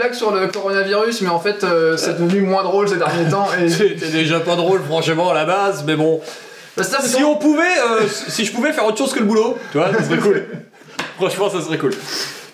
blague sur le coronavirus, mais en fait, c'est devenu moins drôle ces derniers temps. Et... C'était déjà pas drôle, franchement, à la base, mais bon. Bah, Si je pouvais faire autre chose que le boulot, tu vois, ça serait cool. Franchement, ça serait cool.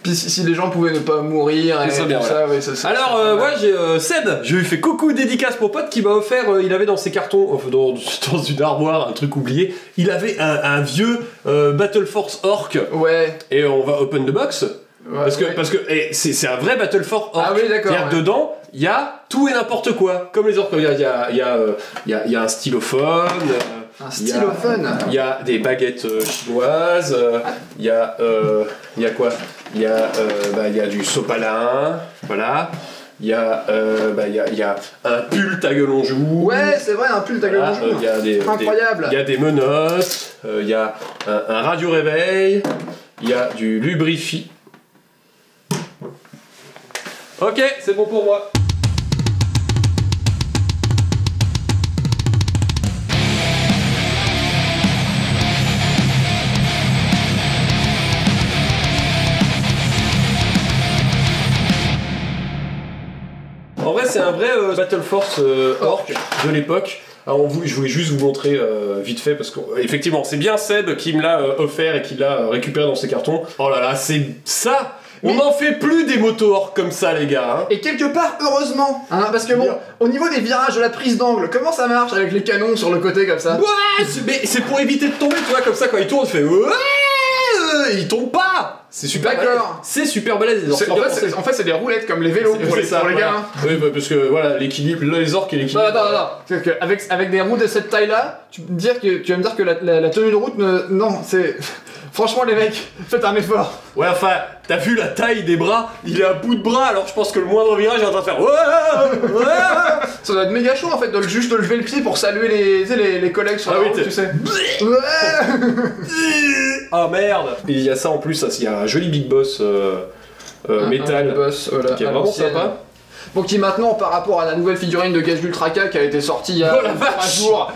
Puis si les gens pouvaient ne pas mourir et ça tout bien, ça, ouais, ça alors, moi j'ai Seb, je lui ai fait coucou dédicace mon pote qui m'a offert, il avait dans ses cartons, enfin, dans une armoire, un truc oublié, il avait un vieux Battle Force Orc. Ouais. Et on va open the box. Ouais, Parce que c'est un vrai Battle Force Orc. Ah oui, d'accord. C'est-à-dire que dedans, il y a tout et n'importe quoi. Comme les orques, il y a un stylophone. Un stylophone. Il y a des baguettes chinoises. Il y a quoi? Il y a du sopalin. Voilà. Il y a un pull à gueule en joue. Ouais, c'est vrai, un pull à gueule en joue. Incroyable. Il y a des menottes. Il y a un radio réveil. Il y a du lubrifi. Ok, c'est bon pour moi. En vrai, c'est un vrai Battle Force Orc de l'époque. Alors, je voulais juste vous montrer vite fait parce qu'effectivement, c'est bien Seb qui me l'a offert et qui l'a récupéré dans ses cartons. Oh là là, c'est ça! On n'en fait plus des motos orques comme ça, les gars. Hein. Et quelque part, heureusement, hein, parce que bon, au niveau des virages de la prise d'angle, comment ça marche avec les canons sur le côté comme ça? Ouais, mais c'est pour éviter de tomber, tu vois, comme ça, quand il tourne, il fait ouais, il tombe pas. C'est super balèze. C'est super balèze. En fait, c'est des roulettes comme les vélos pour les gars. Hein. Oui, bah, parce que voilà, l'équilibre, les orques et l'équilibre. Non. Avec des roues de cette taille-là, tu vas me dire que la tenue de route, non, c'est... Franchement, les mecs, faites un effort. Ouais, enfin, t'as vu la taille des bras? Il est à bout de bras, alors je pense que le moindre virage est en train de faire ouais. Ça doit être méga chaud en fait, juste de lever le pied pour saluer les collègues sur la route, tu sais. Ah merde. Et il y a ça en plus, il y a un joli Big Boss métal qui est vraiment sympa. Bon, qui maintenant, par rapport à la nouvelle figurine de Gaz Ultra K qui a été sortie il y a 3 jours,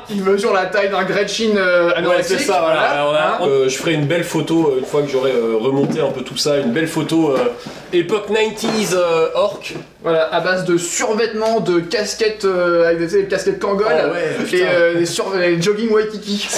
il mesure la taille d'un Gretchen anorexique. Ouais, c'est ça, voilà. Je ferai une belle photo, une fois que j'aurai remonté un peu tout ça, une belle photo époque 90s orc. Voilà, à base de survêtements, de casquettes avec des casquettes Kangol et des jogging Waikiki.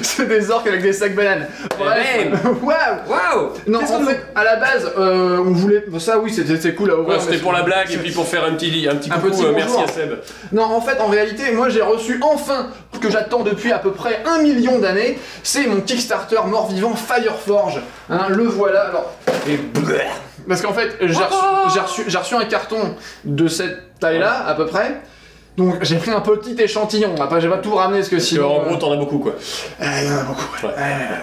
C'est des orques avec des sacs bananes. Waouh. Non, en fait, à la base, on voulait... Ça, oui, c'était cool à ouvrir. Ouais, c'était pour la blague et puis pour faire un petit coucou, merci à Seb. Non, en fait, en réalité, moi, j'ai reçu enfin, ce que j'attends depuis à peu près 1 million d'années, c'est mon Kickstarter mort-vivant Fireforge. Hein, le voilà, alors... Parce qu'en fait, j'ai reçu un carton de cette taille-là, à peu près. Donc j'ai pris un petit échantillon, j'ai pas tout ramené parce que sinon... En gros t'en as beaucoup quoi. Il y en a beaucoup. Ouais.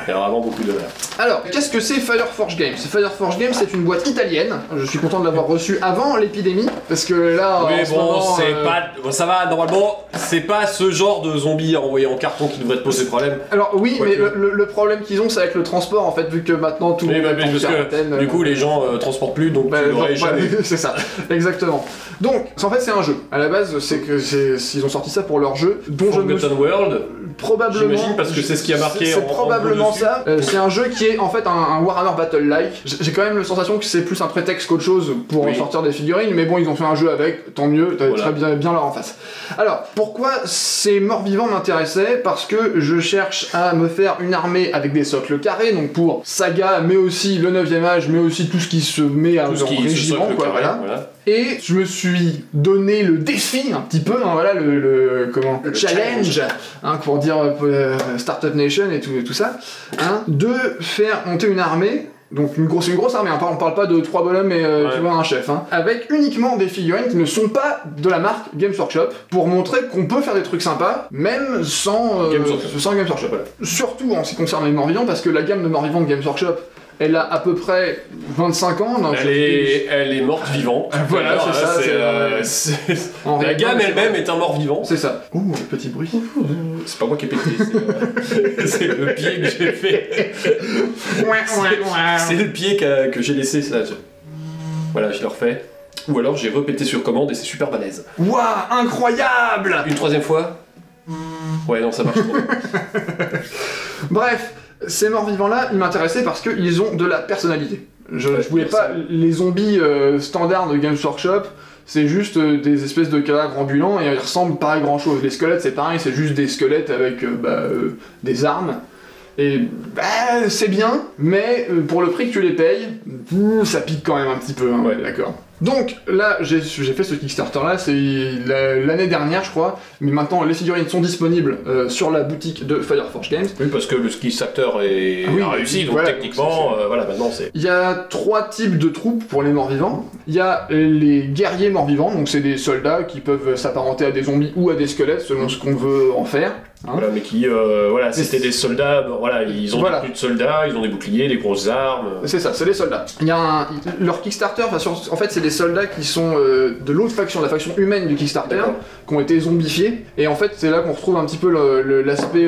Il y a vraiment beaucoup de... Alors, qu'est-ce que c'est Fireforge Games? Fireforge Games, c'est une boîte italienne. Je suis content de l'avoir reçue avant l'épidémie, parce que là... Oui, bon, c'est pas... Bon, ça va, normalement, c'est pas ce genre de zombie envoyé en carton qui devrait te poser problème. Alors oui, mais le problème qu'ils ont, c'est avec le transport, en fait, vu que maintenant tout le monde est en quarantaine. Du coup, les gens transportent plus, donc tu l'aurais jamais... C'est ça, exactement. Donc, en fait, c'est un jeu. À la base, c'est que s'ils ont sorti ça pour leur jeu, dont Forgotten World. Probablement. J'imagine parce que c'est ce qui a marqué. C'est probablement ça. C'est un jeu qui est en fait un Warhammer Battle-like. J'ai quand même la sensation que c'est plus un prétexte qu'autre chose pour sortir des figurines, mais bon, ils ont fait un jeu avec, tant mieux, très bien leur en face. Alors, pourquoi ces morts-vivants m'intéressaient? Parce que je cherche à me faire une armée avec des socles carrés, donc pour Saga, mais aussi le 9ème âge, mais aussi tout ce qui se met à leur régiment, quoi, voilà. Et je me suis donné le défi un petit peu, hein, voilà, le challenge, hein, pour dire Startup Nation et tout ça, hein, de faire monter une armée. Donc une grosse armée, hein. On parle pas de 3 bonhommes et tu vois un chef, hein. Avec uniquement des figurines qui ne sont pas de la marque Games Workshop, pour montrer qu'on peut faire des trucs sympas, même sans Games Workshop. Voilà. Surtout en ce qui concerne les morts-vivants, parce que la gamme de morts-vivants de Games Workshop, elle a à peu près 25 ans. Elle est morte vivante. Voilà, c'est ça. La gamme elle-même est un mort-vivant. C'est ça. Ouh, le petit bruit. C'est pas moi qui ai pété, c'est le pied que j'ai fait. C'est le pied que j'ai laissé. Ça. Voilà, je le refais. Ou alors j'ai repété sur commande et c'est super balèze. Waouh, incroyable! Une 3e fois? Ouais, non, ça marche pas. Bref. Ces morts-vivants-là, ils m'intéressaient parce qu'ils ont de la personnalité. Je voulais pas les zombies standards de Games Workshop. C'est juste des espèces de cadavres ambulants et ils ressemblent pas à grand chose. Les squelettes c'est pareil, c'est juste des squelettes avec des armes. Et c'est bien, mais pour le prix que tu les payes, ça pique quand même un petit peu, hein, ouais, d'accord. Donc là, j'ai fait ce Kickstarter là, c'est l'année dernière je crois, mais maintenant les figurines sont disponibles sur la boutique de Fireforge Games. Oui, parce que le Kickstarter a réussi, donc voilà, techniquement, voilà, maintenant c'est... Il y a 3 types de troupes pour les morts-vivants. Il y a les guerriers morts-vivants, donc c'est des soldats qui peuvent s'apparenter à des zombies ou à des squelettes selon ce qu'on veut en faire. Hein. Voilà, mais qui, voilà, c'était des soldats, voilà, ils ont des tenues de soldats, ils ont des boucliers, des grosses armes. C'est ça, c'est des soldats. Il y a leur Kickstarter, en fait, c'est des soldats qui sont de l'autre faction, la faction humaine du Kickstarter, qui ont été zombifiés. Et en fait, c'est là qu'on retrouve un petit peu l'aspect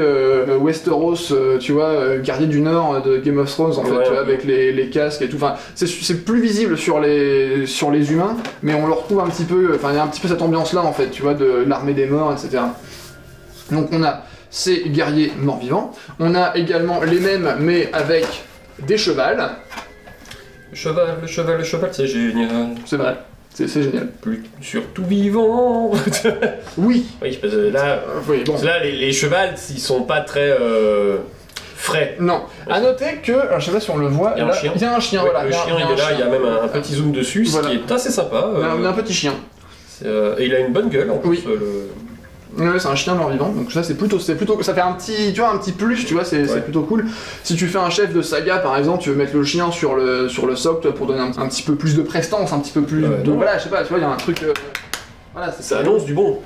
Westeros, tu vois, guerrier du Nord de Game of Thrones, en fait, tu vois, avec les casques et tout. Enfin, c'est plus visible sur les humains, mais on le retrouve un petit peu, enfin, il y a un petit peu cette ambiance-là, en fait, tu vois, de l'armée des morts, etc. Donc on a ces guerriers morts-vivants, on a également les mêmes mais avec des chevals. Le cheval, c'est génial. C'est vrai, c'est génial. Plus surtout vivant. Oui. Oui, parce que là, oui, bon. Là les chevals, ils sont pas très frais. Non. À noter que, alors, je sais pas si on le voit, il y a un chien. Il y a un chien, oui, voilà. Le chien, il est là, il y a même un petit zoom dessus, voilà. Ce qui est assez sympa. Un petit chien. Et il a une bonne gueule en plus. Oui. Ouais, c'est un chien mort-vivant, donc ça c'est plutôt, ça fait un petit plus, tu vois, c'est plutôt cool. Si tu fais un chef de saga par exemple, tu veux mettre le chien sur le socle, toi, pour donner un petit peu plus de prestance, un petit peu plus de... Voilà, je sais pas, tu vois, il y a un truc... voilà, ça annonce du bon.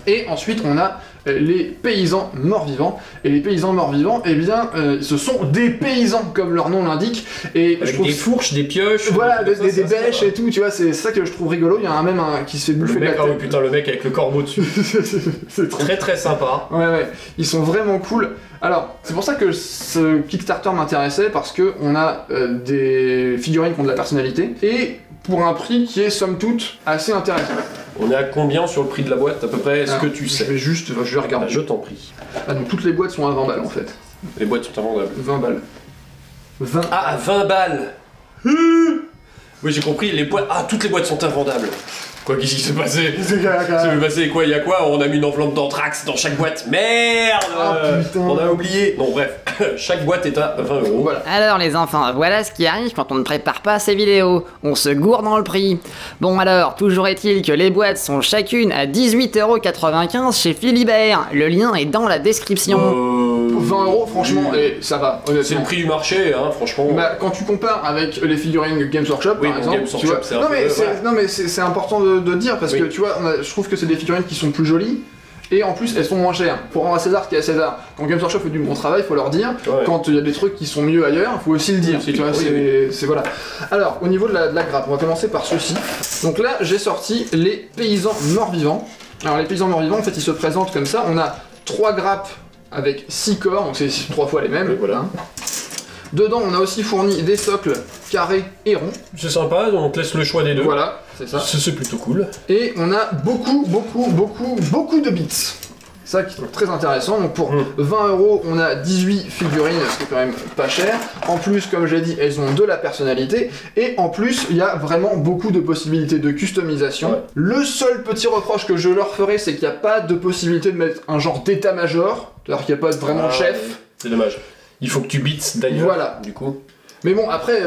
Et ensuite on a les paysans morts-vivants. Et les paysans morts-vivants, eh bien, ce sont des paysans, comme leur nom l'indique. Et je trouve des fourches, des pioches... Voilà, des bêches et tout, tu vois, c'est ça que je trouve rigolo. Il y en a même un qui se fait bouffer de la tête. Oh putain, le mec avec le corbeau dessus. C'est très très sympa. Ouais, ils sont vraiment cool. Alors, c'est pour ça que ce Kickstarter m'intéressait, parce que on a des figurines qui ont de la personnalité, et pour un prix qui est somme toute assez intéressant. On est à combien sur le prix de la boîte à peu près? Est-ce que tu sais? Je vais regarder. Je t'en prie. Donc toutes les boîtes sont à 20 balles en fait. Les boîtes sont invendables. 20 balles. 20. Ah, 20 balles. Oui, j'ai compris, les boîtes... Ah, toutes les boîtes sont invendables. Quoi, qu'est-ce qui s'est passé? C'est passé quoi? Il y a quoi? On a mis une enveloppe d'anthrax dans chaque boîte. Merde! On a oublié. Bon, bref, chaque boîte est à 20 €. Voilà. Alors les enfants, voilà ce qui arrive quand on ne prépare pas ces vidéos. On se gourre dans le prix. Bon alors, toujours est-il que les boîtes sont chacune à 18,95 € chez Philibert. Le lien est dans la description. 20 €, franchement, et ça va. C'est le prix du marché, hein, franchement. Bah, quand tu compares avec les figurines Games Workshop, par exemple, Games Workshop, tu vois, non mais c'est important de dire, parce que tu vois, je trouve que c'est des figurines qui sont plus jolies, et en plus elles sont moins chères. Pour rendre à César ce qui est à César. Quand Games Workshop fait du bon travail, faut leur dire. Quand il y a des trucs qui sont mieux ailleurs, faut aussi le dire. Tu vois, c'est voilà. Alors, au niveau de la grappe, on va commencer par ceci. Donc là, j'ai sorti les paysans morts-vivants. Alors les paysans morts-vivants, en fait, ils se présentent comme ça. On a 3 grappes avec 6 corps, donc c'est 3 fois les mêmes. Voilà. Dedans, on a aussi fourni des socles carrés et ronds. C'est sympa, on te laisse le choix des deux. Voilà, c'est ça. C'est plutôt cool. Et on a beaucoup de bits. Ça qui est très intéressant. Donc pour 20 €, on a 18 figurines, ce qui est quand même pas cher. En plus, comme j'ai dit, elles ont de la personnalité. Et en plus, il y a vraiment beaucoup de possibilités de customisation. Ouais. Le seul petit reproche que je leur ferai, c'est qu'il n'y a pas de possibilité de mettre un genre d'état-major. C'est-à-dire qu'il n'y a pas vraiment de chef. C'est dommage. Il faut que tu beats d'ailleurs. Voilà. Du coup. Mais bon, après,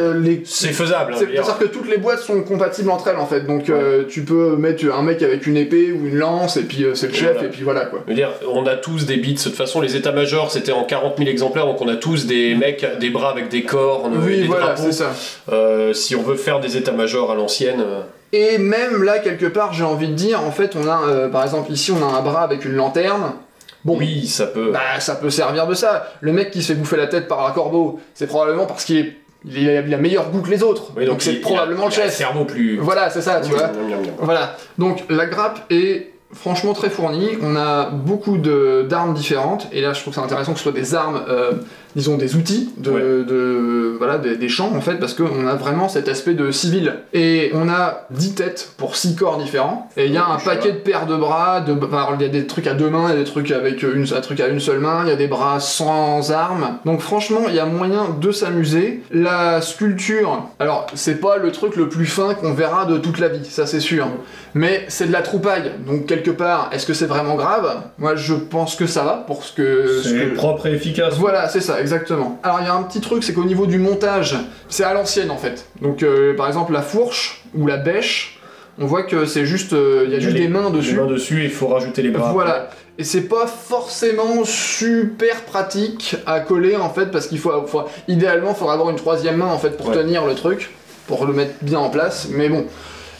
c'est faisable. C'est-à-dire que toutes les boîtes sont compatibles entre elles en fait. Donc tu peux mettre un mec avec une épée ou une lance, et puis c'est le chef, et puis voilà quoi. Je veux dire, on a tous des beats. De toute façon, les états-majors c'était en 40 000 exemplaires, donc on a tous des mecs, des bras avec des cornes, oui, des voilà, drapeaux. C'est ça. Si on veut faire des états-majors à l'ancienne. Et même là, quelque part, j'ai envie de dire, en fait, on a, par exemple, ici, on a un bras avec une lanterne. Bon, oui, ça peut. Bah, ça peut servir de ça. Le mec qui se fait bouffer la tête par un corbeau, c'est probablement parce qu'il a meilleur goût que les autres. Oui, donc c'est probablement le chef. Cerveau plus. Voilà, c'est ça, tu vois. Voilà. Donc la grappe est franchement très fourni. On a beaucoup d'armes différentes, et là je trouve ça intéressant que ce soit des armes, disons des outils, voilà, des champs en fait, parce qu'on a vraiment cet aspect de civil. Et on a 10 têtes pour 6 corps différents, et il y a un paquet de paires de bras, il y a des trucs à 2 mains, il y a des trucs avec un truc à une seule main, il y a des bras sans armes. Donc franchement, il y a moyen de s'amuser. La sculpture, alors c'est pas le truc le plus fin qu'on verra de toute la vie, ça c'est sûr. Mais c'est de la troupaille, donc quelque part, est-ce que c'est vraiment grave? Moi je pense que ça va, pour c'est propre et efficace. Voilà, c'est ça, exactement. Alors il y a un petit truc, c'est qu'au niveau du montage, c'est à l'ancienne en fait. Donc par exemple la fourche ou la bêche, on voit que c'est juste, il y a juste des mains dessus. Des mains dessus et il faut rajouter les bras. Voilà. Et c'est pas forcément super pratique à coller en fait, parce qu'il idéalement il faudra avoir une troisième main en fait pour tenir le truc, pour le mettre bien en place, mais bon.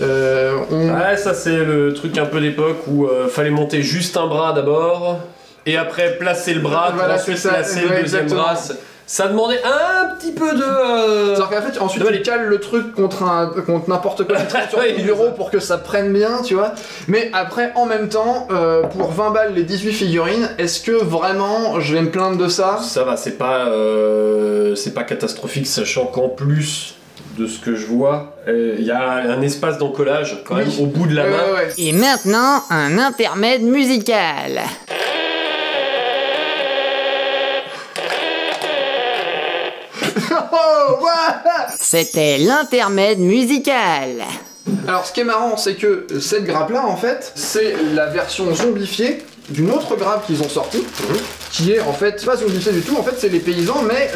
Ouais, ça c'est le truc un peu d'époque où fallait monter juste un bras d'abord, et après placer le bras, pour ensuite placer le deuxième bras. Ça demandait un petit peu de... C'est-à-dire qu'en fait, ensuite tu cales le truc contre n'importe quoi sur ton bureau pour que ça prenne bien, tu vois. Mais après, en même temps, pour 20 balles les 18 figurines, est-ce que vraiment je vais me plaindre de ça? Ça va, c'est pas catastrophique, sachant qu'en plus de ce que je vois, il y a un espace d'encollage quand même au bout de la main. Et maintenant, un intermède musical. C'était l'intermède musical. Alors ce qui est marrant, c'est que cette grappe là en fait, c'est la version zombifiée d'une autre grappe qu'ils ont sortie, qui est en fait pas zombifiée du tout, en fait c'est les paysans mais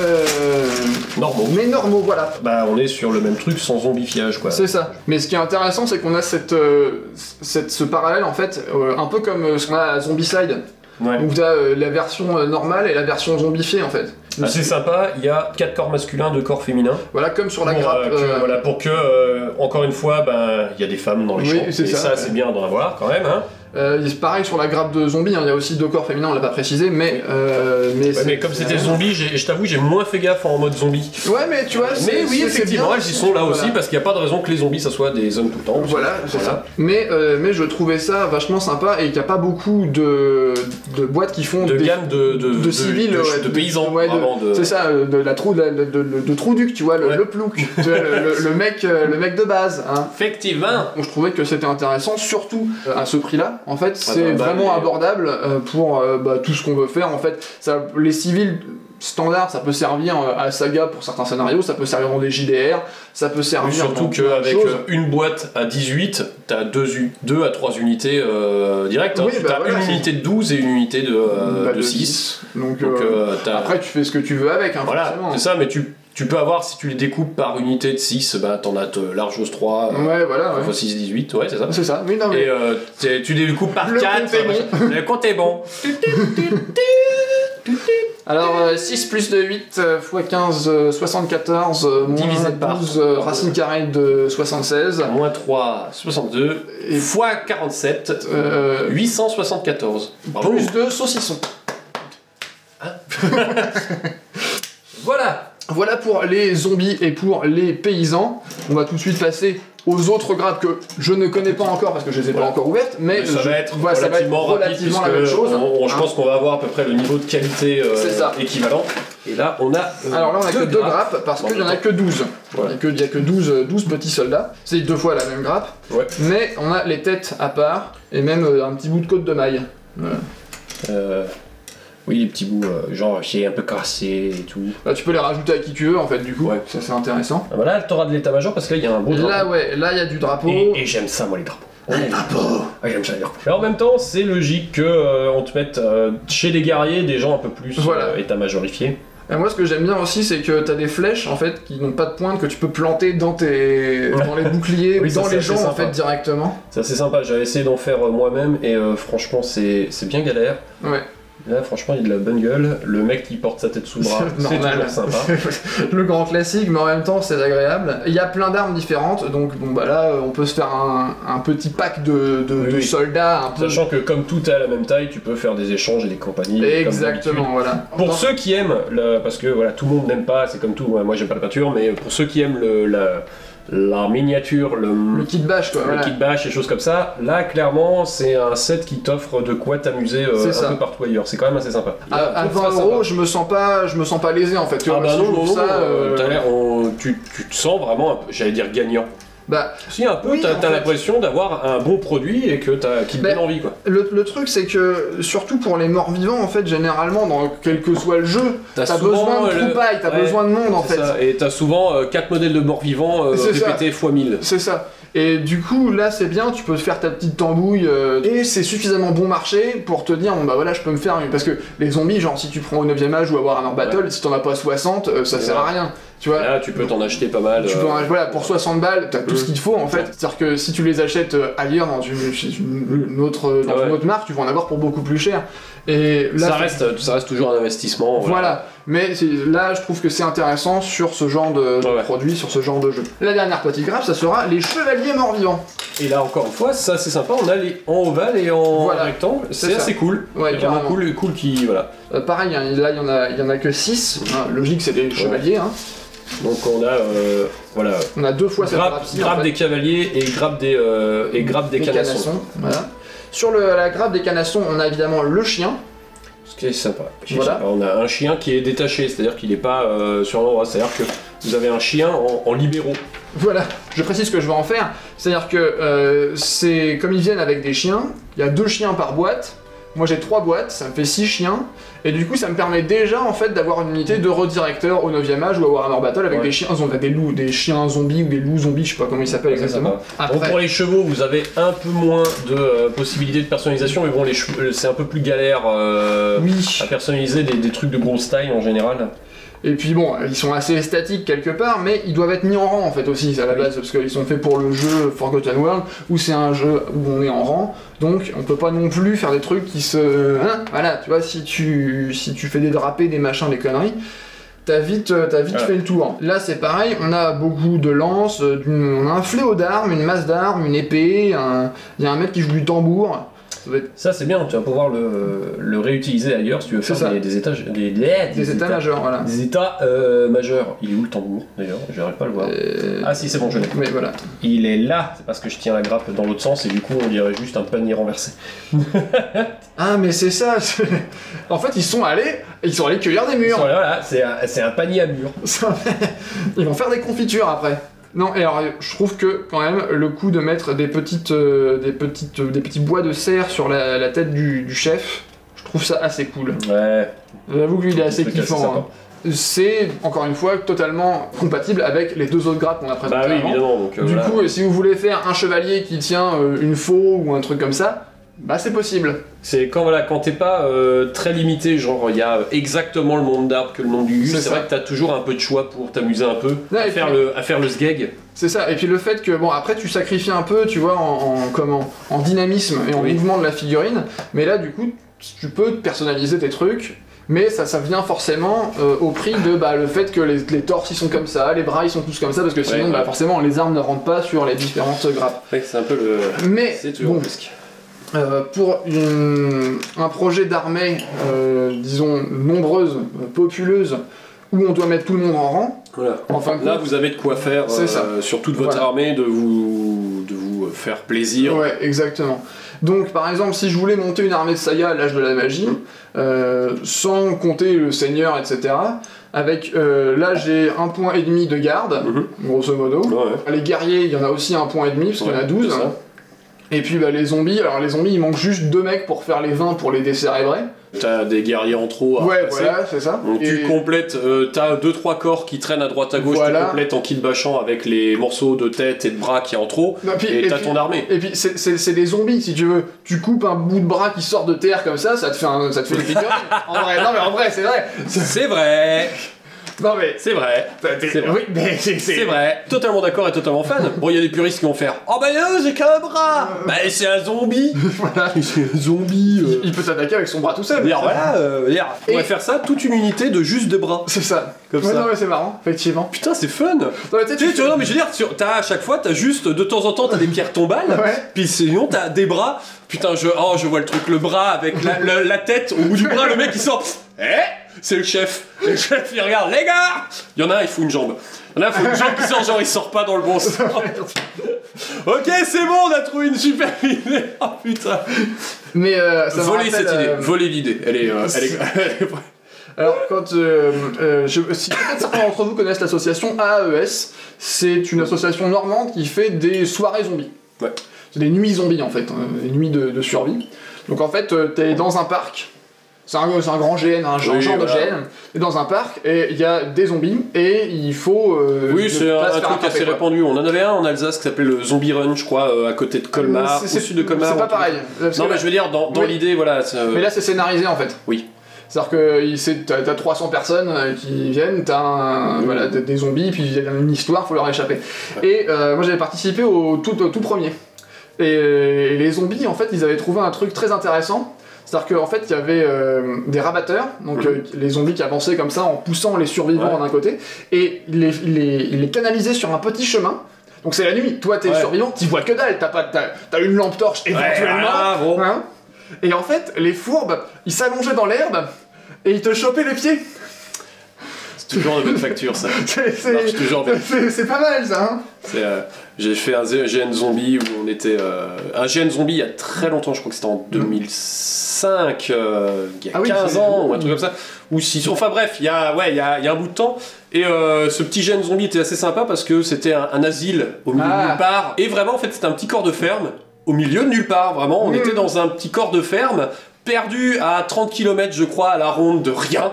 normaux, voilà. Bah on est sur le même truc sans zombifiage quoi. C'est ça. Mais ce qui est intéressant, c'est qu'on a ce parallèle en fait, un peu comme ce qu'on a à Zombicide. Ouais. Donc t'as la version normale et la version zombifiée en fait. C'est sympa, il y a 4 corps masculins, 2 corps féminins. Voilà, comme sur la grappe. Voilà, pour que, encore une fois, il y y a des femmes dans les champs. Et ça c'est bien d'en avoir quand même. Hein. Pareil sur la grappe de zombie, il y a aussi 2 corps féminins, on l'a pas précisé, mais comme c'était zombie, je t'avoue, j'ai moins fait gaffe en mode zombie. Ouais, mais tu vois, mais oui, effectivement, elles y sont là aussi, parce qu'il n'y a pas de raison que les zombies ça soit des hommes tout le temps. Voilà, c'est ça. Mais je trouvais ça vachement sympa, et qu'il n'y a pas beaucoup de boîtes qui font de gamme de civils, de paysans. C'est ça, de Trouduc, tu vois, le plouc, le mec de base. Hein. Effectivement. Je trouvais que c'était intéressant, surtout à ce prix-là. En fait, c'est vraiment abordable pour tout ce qu'on veut faire. En fait, les civils standards, ça peut servir à Saga pour certains scénarios, ça peut servir dans des JDR, ça peut servir surtout qu'avec une boîte à 18, t'as 2 à 3 unités directes. Oui, t'as une unité de 12 et une unité de 6. Donc après, tu fais ce que tu veux avec. Hein, voilà, c'est ça, mais tu peux avoir, si tu les découpes par unité de 6, t'en as largos 3, x 6, 18, ouais, c'est ça. C'est ça, oui, non, mais... Et tu les découpes par 4, le compte est bon. Alors 6 plus de 8 x 15, 74, divisé par 12, racine carrée de 76. Moins 3, 62, et x 47, 874. Bravo. Plus de saucisson. Hein. Voilà pour les zombies et pour les paysans. On va tout de suite passer aux autres grappes que je ne connais pas encore parce que je les ai pas encore ouvertes, mais ça va être relativement la même chose. Je pense qu'on va avoir à peu près le niveau de qualité équivalent. Et là, on a. Alors là, on a que 2 grappes parce qu'il n'y en a que 12. Voilà. Il n'y a que 12 petits soldats. C'est 2 fois la même grappe. Ouais. Mais on a les têtes à part et même un petit bout de côte de maille. Voilà. Oui, les petits bouts, genre qui est un peu cassé et tout. Là, tu peux les rajouter à qui tu veux en fait, du coup. Ouais. Ça, c'est intéressant. Ah, voilà, t'auras de l'état-major parce que là, il y a un beau drapeau. Là, il y a du drapeau. Et j'aime ça, moi, les drapeaux. Les drapeaux. Ah, j'aime ça, les drapeaux. Et en même temps, c'est logique qu'on te mette chez les guerriers des gens un peu plus état-majorifiés. Et moi, ce que j'aime bien aussi, c'est que t'as des flèches en fait qui n'ont pas de pointe que tu peux planter dans les boucliers ou dans les gens en fait directement. Ça, c'est sympa. J'avais essayé d'en faire moi-même et franchement, c'est bien galère. Ouais. Là, franchement, il a de la bonne gueule. Le mec qui porte sa tête sous le bras, c'est toujours sympa. Le grand classique, mais en même temps, c'est agréable. Il y a plein d'armes différentes, donc là, on peut se faire un petit pack de soldats. Un peu... Sachant que comme tout est à la même taille, tu peux faire des échanges et des compagnies. Exactement, voilà. Pour ceux qui aiment, parce que voilà, tout le monde n'aime pas, c'est comme tout, moi j'aime pas la peinture, mais pour ceux qui aiment la miniature, le kit bash, quoi. Le kit bash et choses comme ça. Là, clairement, c'est un set qui t'offre de quoi t'amuser un peu partout ailleurs. C'est quand même assez sympa. À 20€, je me sens pas lésé en fait. Ah bah non, t'as l'air, tu te sens vraiment, j'allais dire gagnant. Bah, si un peu, t'as l'impression d'avoir un bon produit et que qui te donne envie, quoi. Le truc, c'est que surtout pour les morts-vivants, en fait, généralement, dans quel que soit le jeu, t'as besoin de troupailles, t'as besoin de monde, en fait. Ça. Et t'as souvent 4 modèles de morts-vivants répétés x 1000. C'est ça. Et du coup, là, c'est bien, tu peux te faire ta petite tambouille, et c'est suffisamment bon marché pour te dire, bon bah voilà, je peux me faire... Parce que les zombies, genre, si tu prends au 9ème âge ou à Warhammer Battle, si t'en as pas 60, ça sert à rien. Tu vois, là, tu peux t'en acheter pas mal. Voilà, pour 60 balles, t'as tout ce qu'il te faut en fait. C'est-à-dire que si tu les achètes ailleurs dans une autre marque, tu vas en avoir pour beaucoup plus cher. Et là, ça reste toujours un investissement. Voilà. Mais là, je trouve que c'est intéressant sur ce genre de produit, sur ce genre de jeu. La dernière petite grappe, ça sera les chevaliers morts-vivants. Et là, encore une fois, ça c'est sympa. On a les en ovale et en rectangle. C'est assez cool. Ouais, vraiment cool qui voilà. Pareil, hein, là il y en a que 6. Logique, c'est des chevaliers. Hein. Donc on a voilà. On a 2 fois cette grappe des cavaliers et grappe des canassons. Voilà. Sur la grappe des canassons, on a évidemment le chien. Ce qui est sympa. Voilà. On a un chien qui est détaché, c'est-à-dire qu'il n'est pas sur l'endroit. C'est-à-dire que vous avez un chien en libéraux. Voilà, je précise ce que je vais en faire. C'est-à-dire que c'est comme ils viennent avec des chiens, il y a 2 chiens par boîte. Moi j'ai 3 boîtes, ça me fait 6 chiens. Et du coup ça me permet déjà en fait d'avoir une unité de redirecteur au 9ème âge ou à Warhammer Battle avec des chiens des chiens zombies ou des loups zombies, je sais pas comment ils s'appellent exactement. Après... Donc pour les chevaux vous avez un peu moins de possibilités de personnalisation, mais bon c'est un peu plus galère à personnaliser des trucs de grosse taille en général. Et puis bon, ils sont assez statiques quelque part, mais ils doivent être mis en rang en fait aussi à la base, parce qu'ils sont faits pour le jeu Forgotten World, où c'est un jeu où on est en rang, donc on peut pas non plus faire des trucs qui se... voilà, tu vois, si tu fais des drapés, des machins, des conneries, t'as vite fait le tour. Là c'est pareil, on a beaucoup de lances, on a un fléau d'armes, une masse d'armes, une épée, il y a un mec qui joue du tambour. Ça c'est bien, tu vas pouvoir le réutiliser ailleurs si tu veux faire des états majeurs, voilà. Des états majeurs. Il est où le tambour d'ailleurs? J'arrive pas à le voir. Ah si, c'est bon, je l'ai. Mais voilà. Il est là, c'est parce que je tiens la grappe dans l'autre sens et du coup on dirait juste un panier renversé. Ah mais c'est ça. En fait ils sont allés cueillir des murs. Voilà, c'est un panier à murs. Ils vont faire des confitures après. Non, et alors je trouve que quand même le coup de mettre des petits bois de serre sur la tête du chef, je trouve ça assez cool. Ouais. J'avoue que lui il est assez kiffant. C'est encore une fois totalement compatible avec les 2 autres grappes qu'on a présentées. Bah oui, évidemment. Donc, du coup, si vous voulez faire un chevalier qui tient une faux ou un truc comme ça, bah c'est possible. C'est quand t'es pas très limité, genre il y a exactement le nombre d'arbres que le nom du c'est vrai que t'as toujours un peu de choix pour t'amuser un peu, à faire le sgeg. C'est ça, et puis le fait que, bon après tu sacrifies un peu, tu vois, en dynamisme et en mouvement de la figurine, mais là du coup tu peux personnaliser tes trucs, mais ça vient forcément au prix de le fait que les torses ils sont comme ça, les bras ils sont tous comme ça, parce que sinon forcément les armes ne rentrent pas sur les différentes grappes. Ouais, c'est un peu le... Mais c'est toujours bon, risque. Pour un projet d'armée, disons, nombreuse, populeuse, où on doit mettre tout le monde en rang. Voilà. Là, vous avez de quoi faire sur toute votre armée, de vous faire plaisir. Ouais, exactement. Donc, par exemple, si je voulais monter une armée de Saya à l'âge de la magie, sans compter le seigneur, etc., avec là j'ai 1,5 point de garde, grosso modo. Ouais. Les guerriers, il y en a aussi 1,5 point, parce qu'il y en a 12. Et puis les zombies, alors les zombies il manque juste 2 mecs pour faire les 20 pour les décérébrer. T'as des guerriers en trop à passer. Voilà, c'est ça. Donc tu complètes, t'as 2-3 corps qui traînent à droite à gauche, tu complètes en kit bâchant avec les morceaux de tête et de bras qui est en trop, et t'as ton armée. Et puis c'est des zombies si tu veux. Tu coupes un bout de bras qui sort de terre comme ça te fait une figurine. En vrai, c'est vrai. C'est vrai. Non mais c'est vrai. Oui, mais c'est vrai. Totalement d'accord et totalement fan. Bon, il y a des puristes qui vont faire oh bah non, j'ai qu'un bras. Bah c'est un zombie. Voilà, c'est un zombie. Il peut s'attaquer avec son bras tout seul. On va faire ça toute une unité de juste 2 bras. C'est ça. Comme ça. Non mais c'est marrant, effectivement. Putain, c'est fun. Non mais mais je veux dire, à chaque fois, t'as juste de temps en temps t'as des pierres tombales. Puis sinon t'as des bras. Putain, je vois le truc, le bras avec la tête au bout du bras, le mec qui sort. c'est le chef. Le chef, il regarde, les gars. Il y en a un, il fout une jambe. Il y en a un, il faut une jambe qui sort, genre il sort pas dans le bon sens. Ok, c'est bon, on a trouvé une super idée. Oh putain. Mais ça voler cette idée, voler l'idée. Elle est Alors, quand si peut-être certains d'entre vous connaissent l'association AAES, c'est une association normande qui fait des soirées zombies. Ouais. C'est des nuits zombies en fait, des nuits de survie. Donc en fait, t'es dans un parc. C'est un grand GN, un genre de GN. T'es dans un parc et il y a des zombies et il faut. Oui, c'est un truc assez répandu. On en avait un en Alsace qui s'appelait le Zombie Run, je crois, à côté de Colmar, au sud de Colmar. C'est pas pareil. Non, mais je veux dire, dans l'idée, voilà. Mais là, c'est scénarisé en fait. Oui. C'est-à-dire que t'as 300 personnes qui viennent, t'as voilà, des zombies, puis il y a une histoire, faut leur échapper. Ouais. Et moi j'avais participé au tout premier. Et les zombies, en fait, ils avaient trouvé un truc très intéressant. C'est-à-dire qu'en fait, il y avait des rabatteurs, donc les zombies qui avançaient comme ça en poussant les survivants d'un côté, et ils les canalisaient sur un petit chemin. Donc c'est la nuit, toi t'es survivant, t'y vois que dalle, t'as une lampe torche éventuellement. Hein. Et en fait, les fourbes, ils s'allongeaient dans l'herbe et ils te chopaient les pieds. C'est toujours de bonne facture ça. C'est pas mal ça. Hein. J'ai fait un GN zombie où on était. Un GN zombie il y a très longtemps, je crois que c'était en 2005, il y a 15 ans ou un truc comme ça. Ou si, enfin bref, il y a un bout de temps. Et ce petit GN zombie était assez sympa parce que c'était un asile au milieu de nulle part. Et vraiment, en fait, c'était un petit corps de ferme. Au milieu de nulle part, vraiment. On était dans un petit corps de ferme, perdu à 30 km, je crois, à la ronde de rien.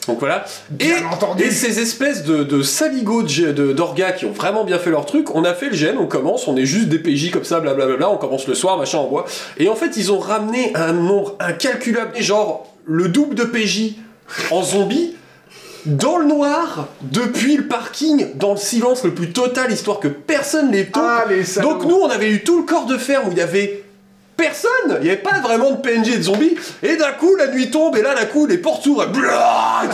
Donc voilà. Et ces espèces de saligots d'orgas qui ont vraiment bien fait leur truc, on a fait le GN, on commence, on est juste des PJ comme ça, blablabla, on commence le soir, machin, on boit. Et en fait, ils ont ramené un nombre incalculable, genre le double de PJ en zombie, dans le noir, depuis le parking, dans le silence le plus total, histoire que personne les taupe. Donc nous, on avait eu tout le corps de ferme où il y avait personne, il n'y avait pas vraiment de PNJ et de zombies, et d'un coup, la nuit tombe, et là, d'un coup, les portes s'ouvrent, wow.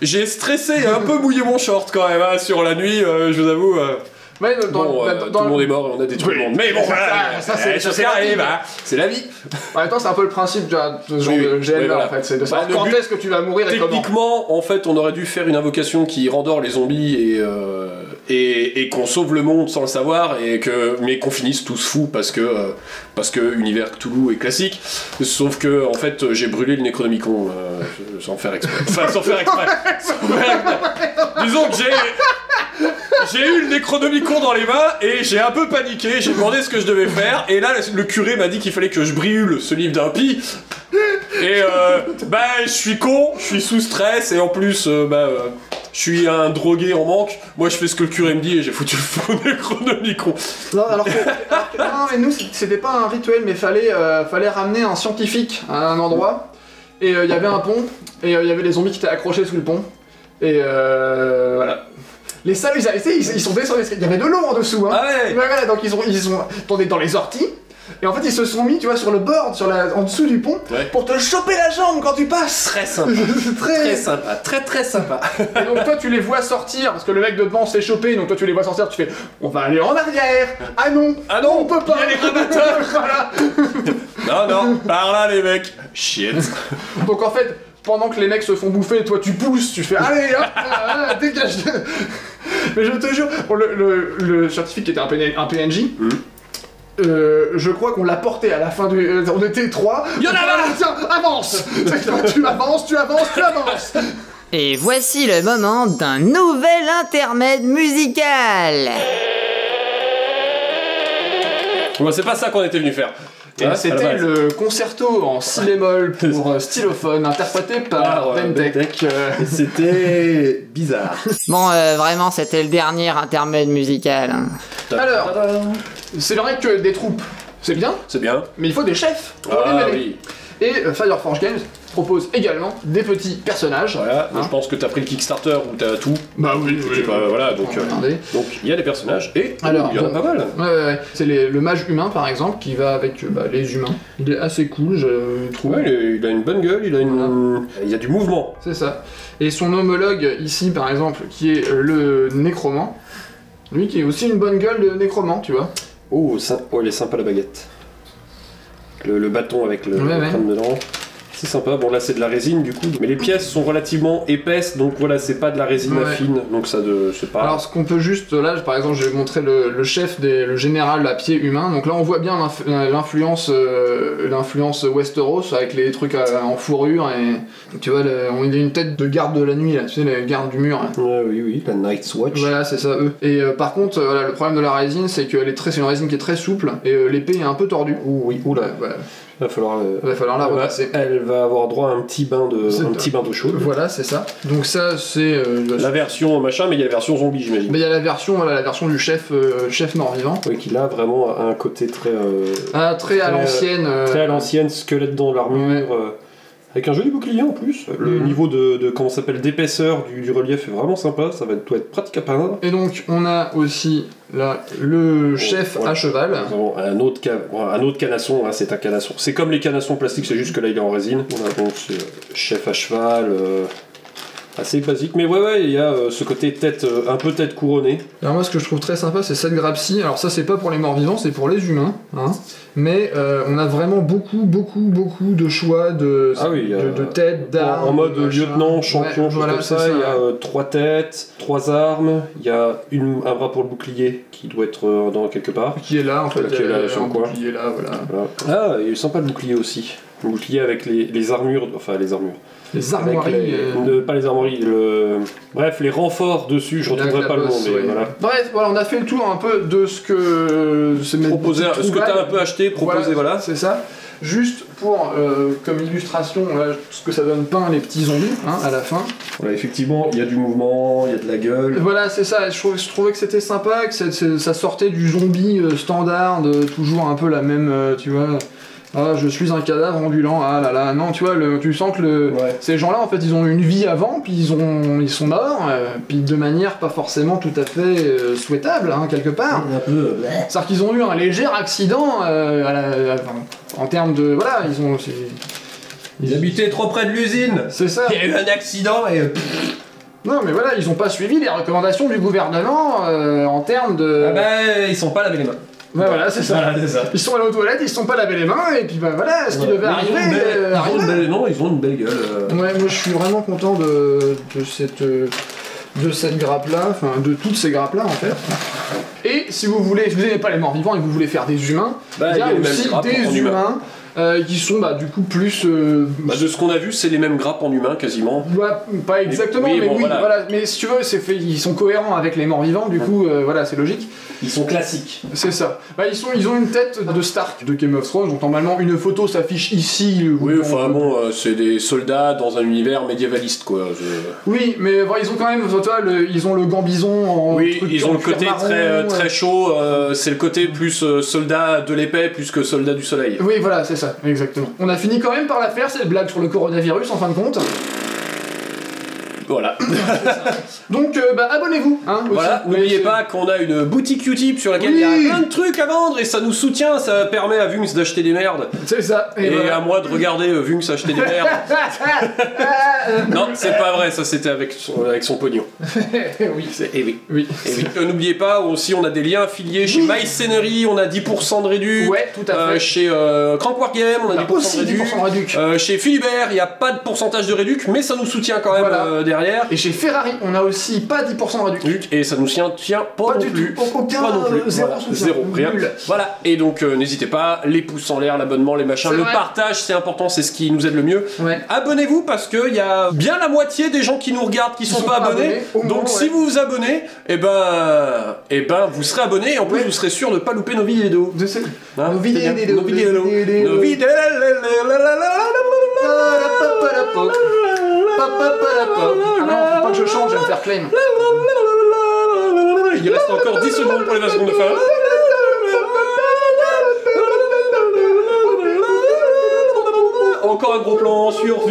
J'ai stressé et un peu mouillé mon short quand même, hein, sur la nuit, je vous avoue. Mais tout le monde est mort et on a détruit le monde. Mais bon, ça c'est ce qui arrive, hein. C'est la vie. En même temps, c'est un peu le principe de ce genre de GN là, en fait, c'est de savoir quand est-ce que tu vas mourir et comment. Techniquement, en fait, on aurait dû faire une invocation qui rendort les zombies et qu'on sauve le monde sans le savoir, mais qu'on finisse tous fous parce que univers Cthulhu est classique. Sauf que, en fait, j'ai brûlé le Necronomicon sans faire exprès. Enfin, sans faire exprès. Disons que j'ai eu le Necronomicon dans les mains et j'ai un peu paniqué, j'ai demandé ce que je devais faire, et là le curé m'a dit qu'il fallait que je brûle ce livre d'impie. Et je suis con, je suis sous stress, et en plus je suis un drogué en manque. Moi je fais ce que le curé me dit et j'ai foutu le faux Necronomicon. Non, alors que non, mais nous c'était pas un rituel, mais fallait ramener un scientifique à un endroit, et il y avait un pont, et il y avait des zombies qui étaient accrochés sous le pont, et voilà. Les salles, ils sont descendus, il y avait de l'eau en dessous, hein. Ah ouais. Voilà, donc ils ont tourné dans les orties, et en fait ils se sont mis, tu vois, sur le bord, en dessous du pont, pour te choper la jambe quand tu passes. Très sympa. Très sympa, très sympa. Et donc toi tu les vois sortir, parce que le mec de devant s'est chopé, donc toi tu les vois sortir, tu fais, on va aller en arrière. Ah non, on peut pas. Il y a les rabatteurs. Voilà. Non, par là les mecs. Shit. Donc en fait, pendant que les mecs se font bouffer, toi tu pousses, tu fais allez hop, dégage. Mais je te jure, pour le scientifique qui était un PNJ, je crois qu'on l'a porté à la fin du... on était 3. Y'en a là. Tiens, avance. Tu avances. Et voici le moment d'un nouvel intermède musical. Bon, c'est pas ça qu'on était venu faire. C'était le concerto en si bémol pour stylophone, interprété par Vendek. C'était bizarre. Bon, vraiment, c'était le dernier intermède musical. Hein. Alors, c'est vrai que des troupes, c'est bien, mais il faut des chefs pour les mener. Oui. Et Fireforge Games propose également des petits personnages. Voilà, je pense que t'as pris le Kickstarter où t'as tout. Bah oui. Voilà, donc il y a des personnages et alors, il y en a pas mal. Ouais. C'est le mage humain par exemple qui va avec les humains. Il est assez cool, je trouve. Ouais, il a une bonne gueule, il y a du mouvement. C'est ça. Et son homologue ici par exemple, qui est le nécromant, lui qui est aussi une bonne gueule de nécromant, tu vois. Oh, elle est sympa la baguette. Le bâton avec le crâne dedans. C'est sympa, bon là c'est de la résine du coup, mais les pièces sont relativement épaisses, donc voilà, c'est pas de la résine fine, donc ça c'est pas... Alors ce qu'on peut juste, là par exemple je vais montrer le chef, le général à pied humain, donc là on voit bien l'influence Westeros avec les trucs en fourrure, et tu vois, il a une tête de garde de la nuit là, tu sais, les gardes du mur. Là. Oui, la Night's Watch. Voilà, c'est ça, eux. Et par contre, voilà, le problème de la résine, c'est que c'est une résine qui est très souple, et l'épée est un peu tordue. Oula, voilà. Va falloir la repasser. Elle va avoir droit à un petit bain d'eau chaude. Voilà, c'est ça. Donc ça, c'est... la version machin, mais il y a la version zombie, j'imagine. Mais il y a la version du chef mort-vivant. Oui, qui là, vraiment, a un côté très à l'ancienne. Très à l'ancienne, squelette dans l'armure... Avec un joli bouclier en plus. Le niveau de comment ça s'appelle, d'épaisseur du relief est vraiment sympa, ça doit être pratique à peindre. Et donc on a aussi là le chef à cheval. Nous avons un autre canasson, hein, c'est un canasson. C'est comme les canassons plastiques, c'est juste que là il est en résine. On a donc chef à cheval, assez basique, mais ouais, il y a ce côté un peu tête couronnée. Alors moi ce que je trouve très sympa c'est cette grappe-ci, alors ça c'est pas pour les morts-vivants, c'est pour les humains, hein. Mais on a vraiment beaucoup de choix de têtes, d'armes. En mode lieutenant, champion, voilà, comme ça, il y a 3 têtes, 3 armes, il y a un bras pour le bouclier qui doit être dans quelque part. Qui est là en fait, qui est là, sur le bouclier là, voilà. Ah, il est sympa le bouclier aussi. Le bouclier avec les armures, enfin les armures. Les armoiries. Pas les armoiries, bref, les renforts dessus, je retrouverai pas le nom, mais voilà. Bref, voilà, on a fait le tour un peu de ce que ce que t'as un peu acheté, proposé, voilà. C'est ça. Juste pour, comme illustration, là, ce que ça donne peint les petits zombies, hein, à la fin. Voilà, effectivement, il y a du mouvement, il y a de la gueule. Voilà, c'est ça, je trouvais que c'était sympa, que ça sortait du zombie standard, toujours un peu la même, tu vois... Ah, je suis un cadavre ambulant, ah là là, non, tu vois, tu sens que ces gens-là, en fait, ils ont une vie avant, puis ils sont morts, puis de manière pas forcément tout à fait souhaitable, hein, quelque part. C'est-à-dire qu'ils ont eu un léger accident, en termes de... Voilà, ils habitaient trop près de l'usine. C'est ça. Il y a eu un accident et... Non mais voilà, ils ont pas suivi les recommandations du gouvernement en termes de... Ah bah, ils sont pas lavés les mains. Bah voilà, c'est ça. Ils sont allés aux toilettes, ils se sont pas lavé les mains, et puis bah voilà, ce qui devait arriver... Ils ont une belle gueule. Ouais, moi je suis vraiment content de cette grappe-là, enfin de toutes ces grappes-là en fait. Et si vous n'aimez pas les morts vivants et que vous voulez faire des humains, il y a aussi des humains. Qui sont du coup plus... de ce qu'on a vu, c'est les mêmes grappes en humain quasiment. Bah, pas exactement, mais oui, voilà. Mais si tu veux, ils sont cohérents avec les morts vivants, du coup, voilà, c'est logique. Ils sont classiques. C'est ça. Bah, ils ont une tête de Stark de Game of Thrones, donc normalement une photo s'affiche ici. Oui, enfin bon, c'est des soldats dans un univers médiévaliste quoi. Oui, mais ils ont quand même, ils ont le gambison en... Oui, ils ont le côté très chaud, c'est le côté plus soldat de l'épée plus que soldat du soleil. Oui, voilà, c'est ça. Exactement. On a fini quand même par la faire, cette blague sur le coronavirus en fin de compte. Voilà. Donc, abonnez-vous. Hein, voilà, n'oubliez pas qu'on a une boutique Utip sur laquelle il y a plein de trucs à vendre et ça nous soutient, ça permet à Vunx d'acheter des merdes. C'est ça. Et voilà. À moi de regarder Vunx acheter des merdes. Non, c'est pas vrai, ça c'était avec son pognon. Oui. Oui. N'oubliez pas, aussi on a des liens affiliés chez MyScenery, on a 10% de réduc. Ouais, tout à fait. Chez Crank Wargame, on a 10% de réduc. Chez Philibert, il n'y a pas de pourcentage de réduc, mais ça nous soutient quand même derrière. Et chez Ferrari, on a aussi pas 10% de réduc. Et ça nous tient pas non plus. Pas non plus. Zéro, rien. Voilà. Et donc n'hésitez pas, les pouces en l'air, l'abonnement, les machins, le partage, c'est important, c'est ce qui nous aide le mieux. Ouais. Abonnez-vous parce qu'il y a bien la moitié des gens qui nous regardent qui sont pas abonnés. Donc si vous vous abonnez, et ben vous serez abonnés et en plus vous serez sûr de pas louper nos vidéos. Nos vidéos. Ah non, faut pas que je chante, je vais me faire claim. Il reste encore 10 secondes pour les 20 secondes de fin. Encore un gros plan sur